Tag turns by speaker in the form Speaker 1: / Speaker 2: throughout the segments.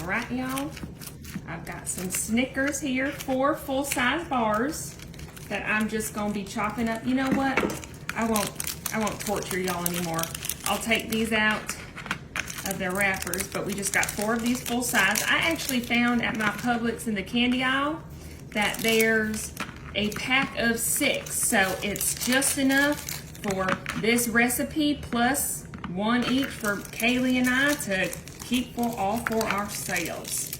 Speaker 1: All right, y'all. I've got some Snickers here, 4 full-size bars that I'm just gonna be chopping up. You know what? I won't torture y'all anymore. I'll take these out of their wrappers, but we just got 4 of these full size. I actually found at my Publix in the candy aisle that there's a pack of 6, so it's just enough for this recipe plus 1 each for Kaylee and I to keep for all for ourselves.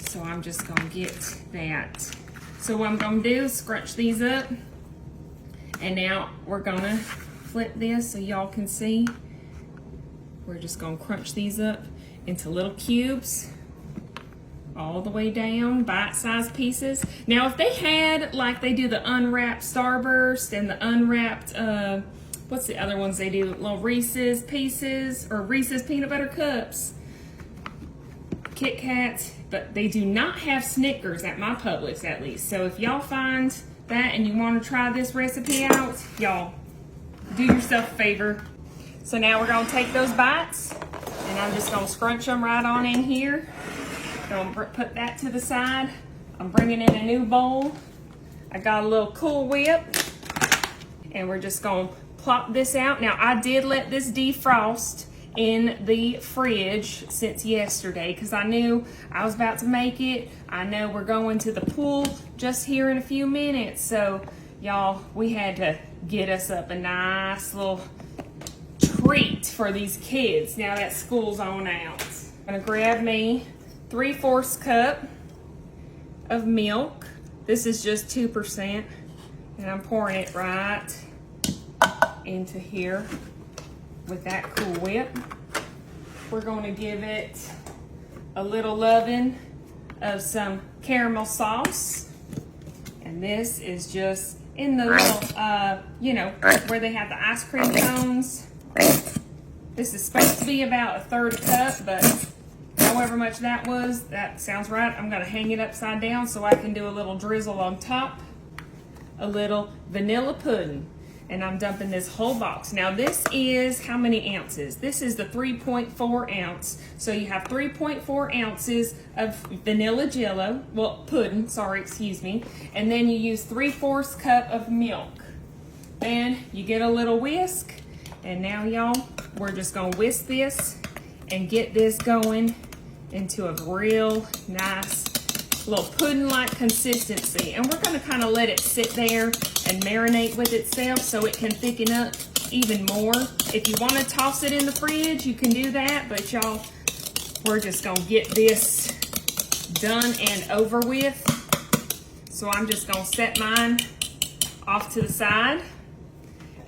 Speaker 1: So I'm just gonna get that. So what I'm gonna do is scrunch these up, and now we're gonna flip this so y'all can see. We're just gonna crunch these up into little cubes all the way down, bite-sized pieces. Now if they had, like they do the unwrapped Starburst and the unwrapped, what's the other ones they do? Little Reese's Pieces or Reese's Peanut Butter Cups, Kit Kats, but they do not have Snickers at my Publix at least. So if y'all find that and you want to try this recipe out, y'all do yourself a favor. So now we're gonna take those bites and I'm just gonna scrunch them right on in here. Gonna put that to the side. I'm bringing in a new bowl. I got a little Cool Whip and we're just gonna plop this out. Now I did let this defrost in the fridge since yesterday because I knew I was about to make it. I know we're going to the pool just here in a few minutes. So y'all, we had to get us up a nice little treat for these kids now that school's on out. I'm gonna grab me 3/4 cup of milk. This is just 2%, and I'm pouring it right into here with that Cool Whip. We're going to give it a little loving of some caramel sauce, and this is just in the little, you know, where they have the ice cream cones. This is supposed to be about 1/3 cup, but however much that was, that sounds right. I'm gonna hang it upside down so I can do a little drizzle on top, a little vanilla pudding, and I'm dumping this whole box. Now this is how many ounces? This is the 3.4 ounce. So you have 3.4 ounces of vanilla jello, well, pudding, sorry, excuse me, and then you use 3/4 cup of milk. Then you get a little whisk, and now y'all, we're just gonna whisk this and get this going into a real nice little pudding-like consistency. And we're gonna kind of let it sit there and marinate with itself so it can thicken up even more. If you want to toss it in the fridge, you can do that, but y'all, we're just gonna get this done and over with. So I'm just gonna set mine off to the side.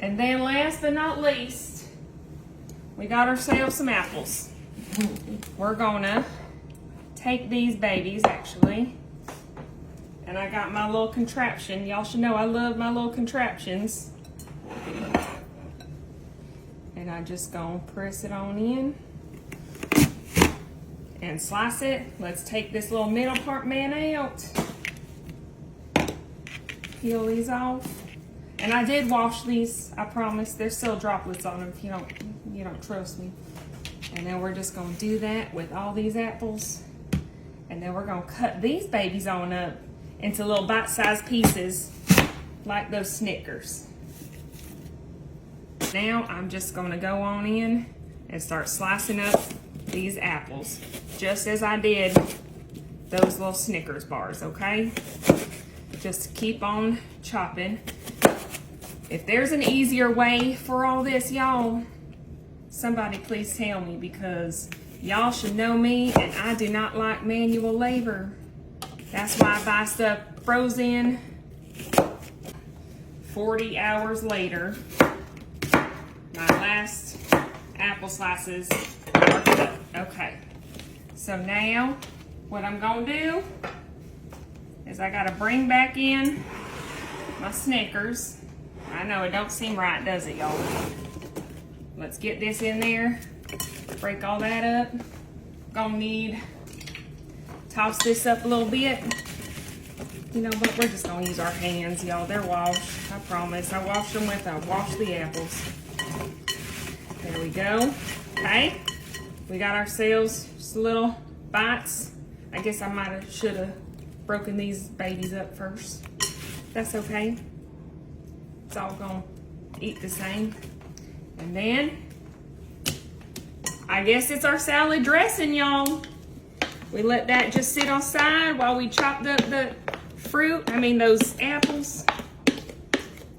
Speaker 1: And then last but not least, we got ourselves some apples. We're gonna take these babies actually, and I got my little contraption. Y'all should know I love my little contraptions. And I just gonna press it on in and slice it. Let's take this little middle part man out. Peel these off. And I did wash these, I promise. There's still droplets on them if you don't trust me. And then we're just gonna do that with all these apples. And then we're gonna cut these babies on up into little bite-sized pieces like those Snickers. Now I'm just gonna go on in and start slicing up these apples, just as I did those little Snickers bars, okay? Just keep on chopping. If there's an easier way for all this, y'all, somebody please tell me, because y'all should know me and I do not like manual labor. That's why I buy stuff frozen. 40 hours later, my last apple slices are cut. Okay, so now what I'm gonna do is I gotta bring back in my Snickers. I know it don't seem right, does it, y'all? Let's get this in there, break all that up. Gonna need, toss this up a little bit. You know what, we're just gonna use our hands, y'all. They're washed, I promise. I washed them with, I washed the apples. There we go. Okay, we got ourselves just a little bites. I guess I should have broken these babies up first. That's okay. It's all gonna eat the same. And then, I guess it's our salad dressing, y'all. We let that just sit on side while we chopped up the fruit, those apples.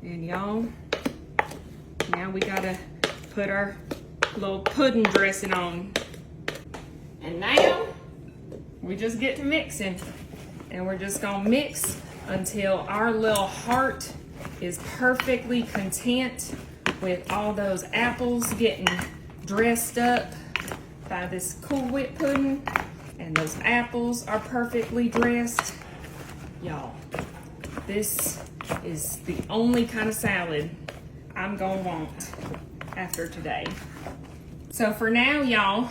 Speaker 1: And y'all, now we gotta put our little pudding dressing on. And now, we just get to mixing. And we're just gonna mix until our little heart is perfectly content with all those apples getting dressed up by this Cool Whip pudding. And those apples are perfectly dressed. Y'all, this is the only kind of salad I'm gonna want after today. So for now, y'all,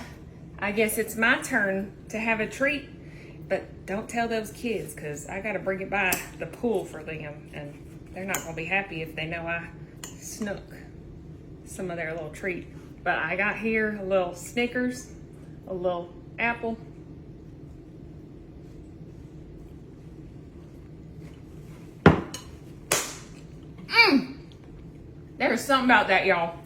Speaker 1: I guess it's my turn to have a treat. But don't tell those kids, because I got to bring it by the pool for them. And they're not going to be happy if they know I snook some of their little treat. But I got here a little Snickers, a little apple. There's something about that, y'all.